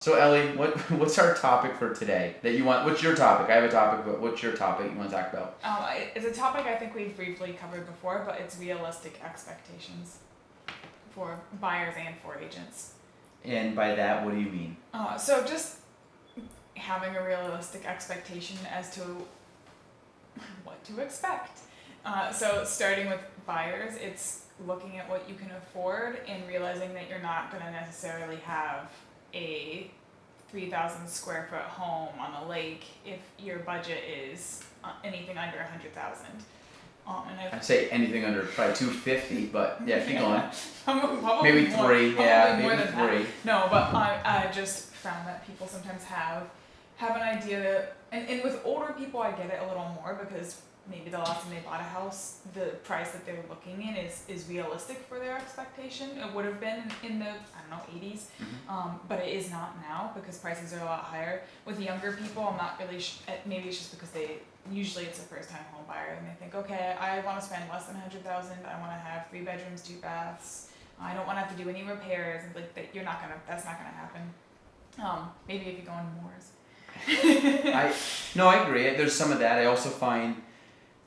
So Ellie, what's our topic for today that you want? What's your topic? I have a topic, but what's your topic you want to talk about? It's a topic I think we've briefly covered before, but it's realistic expectations for buyers and for agents. And by that, what do you mean? So just having a realistic expectation as to what to expect. So starting with buyers, it's looking at what you can afford and realizing that you're not going to necessarily have a 3,000 square foot home on a lake if your budget is anything under 100,000. I'd say anything under probably 250, but yeah, keep going. Probably Maybe more, three, probably yeah, more maybe than three. that. No, but I just found that people sometimes have an idea that, and with older people I get it a little more because maybe the last time they bought a house, the price that they were looking in is realistic for their expectation. It would have been in the, I don't know, 80s, but it is not now because prices are a lot higher. With younger people, I'm not really, maybe it's just because usually it's a first time home buyer and they think, okay, I want to spend less than 100,000, I want to have 3 bedrooms, 2 baths, I don't want to have to do any repairs, and like that, that's not gonna happen. Maybe if you go into Moors. I agree. There's some of that. I also find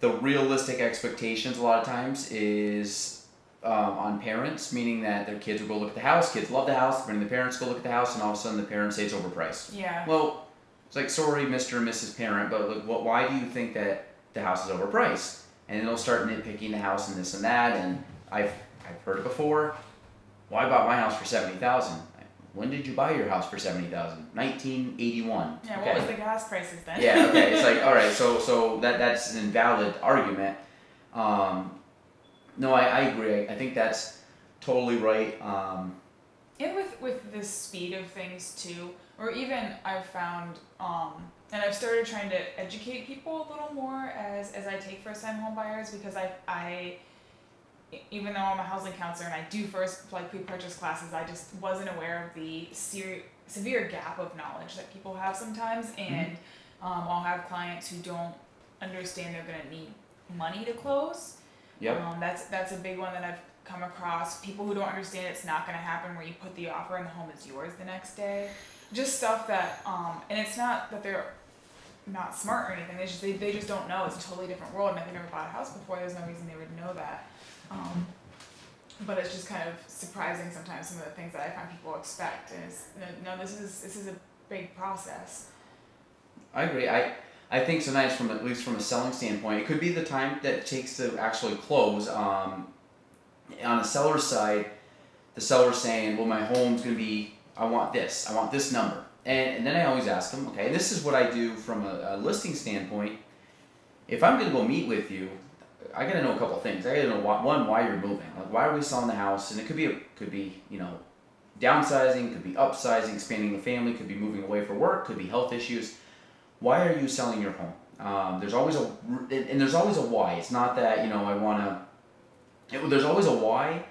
the realistic expectations a lot of times is on parents, meaning that their kids will go look at the house. Kids love the house. Bring the parents to go look at the house, and all of a sudden the parents say it's overpriced. Yeah. Well, it's like, sorry, Mr. and Mrs. Parent, but like, why do you think that the house is overpriced? And then they'll start nitpicking the house and this and that. And I've heard it before. Well, I bought my house for $70,000. When did you buy your house for $70,000? 1981. Yeah, okay. What was the gas prices then? Yeah, okay. It's like, all right, so that's an invalid argument. No, I agree. I think that's totally right. And with the speed of things too, or even I've found, and I've started trying to educate people a little more as I take first time home buyers because I even though I'm a housing counselor and I do pre-purchase classes, I just wasn't aware of the severe gap of knowledge that people have sometimes, and I'll have clients who don't understand they're gonna need money to close. Yep. That's a big one that I've come across. People who don't understand it's not gonna happen where you put the offer and the home is yours the next day. Just stuff that, and it's not that they're not smart or anything. They just don't know. It's a totally different world, and if they've never bought a house before, there's no reason they would know that. But it's just kind of surprising sometimes some of the things that I find people expect, and it's no, this is a big process. I agree. I think sometimes at least from a selling standpoint, it could be the time that it takes to actually close. On a seller's side, the seller's saying, well, my home's going to be, I want this number. And then I always ask them, okay, and this is what I do from a listing standpoint. If I'm going to go meet with you, I got to know a couple of things. I got to know why you're moving. Like, why are we selling the house? And it could be downsizing, could be upsizing, expanding the family, could be moving away for work, could be health issues. Why are you selling your home? There's always a why. It's not that I want to. There's always a why,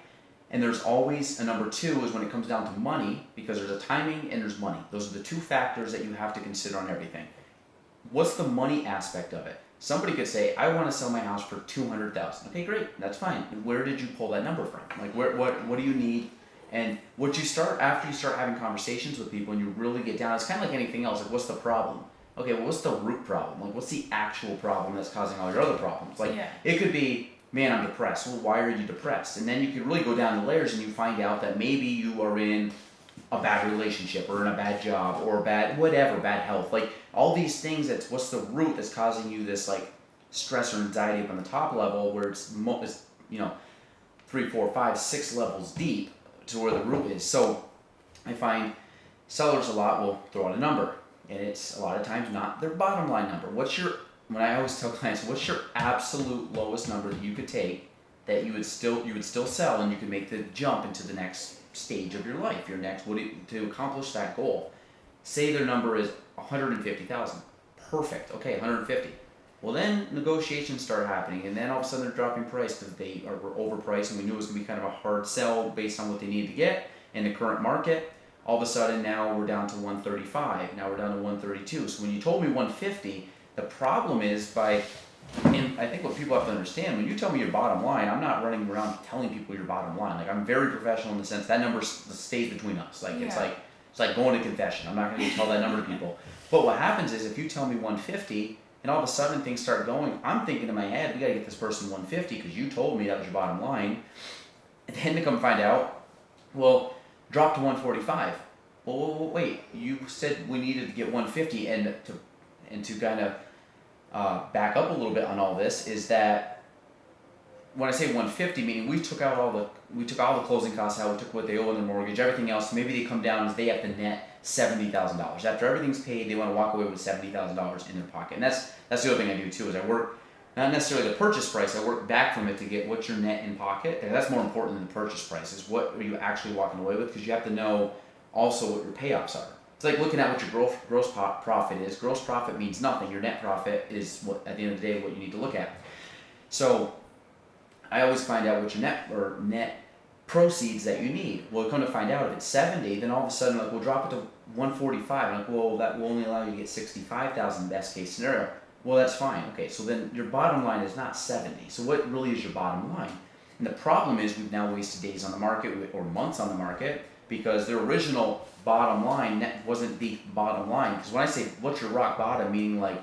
and there's always a number two is when it comes down to money, because there's a timing and there's money. Those are the two factors that you have to consider on everything. What's the money aspect of it? Somebody could say, I want to sell my house for $200,000. Okay, great, that's fine. Where did you pull that number from? Like, what do you need? And what you start after you start having conversations with people and you really get down, it's kind of like anything else. Like, what's the problem? Okay, well, what's the root problem? Like, what's the actual problem that's causing all your other problems? Like, It could be, man, I'm depressed. Well, why are you depressed? And then you can really go down the layers and you find out that maybe you are in a bad relationship or in a bad job or bad health. Like, all these things, what's the root that's causing you this, like, stress or anxiety up on the top level where it's 3, 4, 5, 6 levels deep to where the root is. So I find sellers a lot will throw out a number, and it's a lot of times not their bottom line number. When I always tell clients, what's your absolute lowest number that you could take that you would still sell and you could make the jump into the next stage of your life, to accomplish that goal? Say their number is 150,000. Perfect. Okay, 150. Well, then negotiations start happening, and then all of a sudden they're dropping price because they were overpriced, and we knew it was going to be kind of a hard sell based on what they needed to get in the current market. All of a sudden now we're down to 135. Now we're down to 132. So when you told me 150, the problem is and I think what people have to understand, when you tell me your bottom line, I'm not running around telling people your bottom line. Like, I'm very professional in the sense that number stays between us. Like, It's like, It's like going to confession. I'm not going to tell that number to people. But what happens is if you tell me 150 and all of a sudden things start going, I'm thinking in my head, we got to get this person 150 because you told me that was your bottom line. And then to come find out, well, drop to 145. Well, wait, you said we needed to get 150, and to kind of back up a little bit on all this is that when I say 150, meaning we took all the closing costs out, we took what they owe on their mortgage, everything else. Maybe they come down as they have to net $70,000 after everything's paid. They want to walk away with $70,000 in their pocket, and that's the other thing I do too. Is I work not necessarily the purchase price. I work back from it to get what's your net in pocket, and that's more important than the purchase price. Is what are you actually walking away with? Because you have to know also what your payoffs are. It's like looking at what your gross profit is. Gross profit means nothing. Your net profit is what at the end of the day what you need to look at. So I always find out what your net proceeds that you need. Well, come to find out if it's 70, then all of a sudden like we'll drop it to 145. Like, well, that will only allow you to get 65,000 best case scenario. Well, that's fine. Okay, so then your bottom line is not 70. So what really is your bottom line? And the problem is we've now wasted days on the market or months on the market because the original bottom line wasn't the bottom line. Because when I say what's your rock bottom, meaning like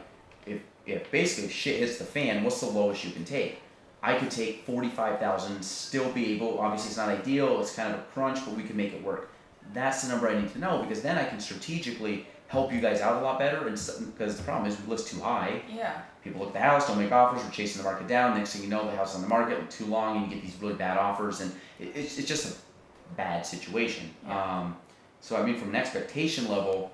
if basically shit hits the fan, what's the lowest you can take? I could take 45,000, still be able. Obviously, it's not ideal. It's kind of a crunch, but we can make it work. That's the number I need to know because then I can strategically help you guys out a lot better. And because the problem is we list too high. Yeah. People look at the house, don't make offers. We're chasing the market down. Next thing you know, the house is on the market too long, and you get these really bad offers, and it's just a bad situation. Yeah. So I mean, from an expectation level,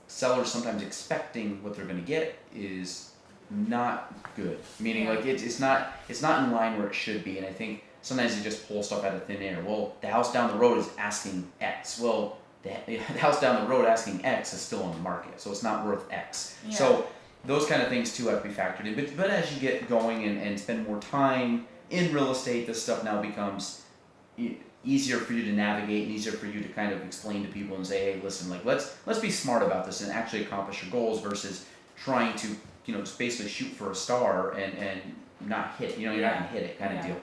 sellers sometimes expecting what they're going to get is not good. Meaning, Yeah. like it's not in line where it should be. And I think sometimes they just pull stuff out of thin air. Well, the house down the road is asking X. Well, the house down the road asking X is still on the market, so it's not worth X. Yeah. So those kind of things too have to be factored in. But as you get going and spend more time in real estate, this stuff now becomes easier for you to navigate and easier for you to kind of explain to people and say, hey, listen, like let's be smart about this and actually accomplish your goals versus trying to just basically shoot for a star and not hit. You're not gonna hit it kind of Yeah. deal.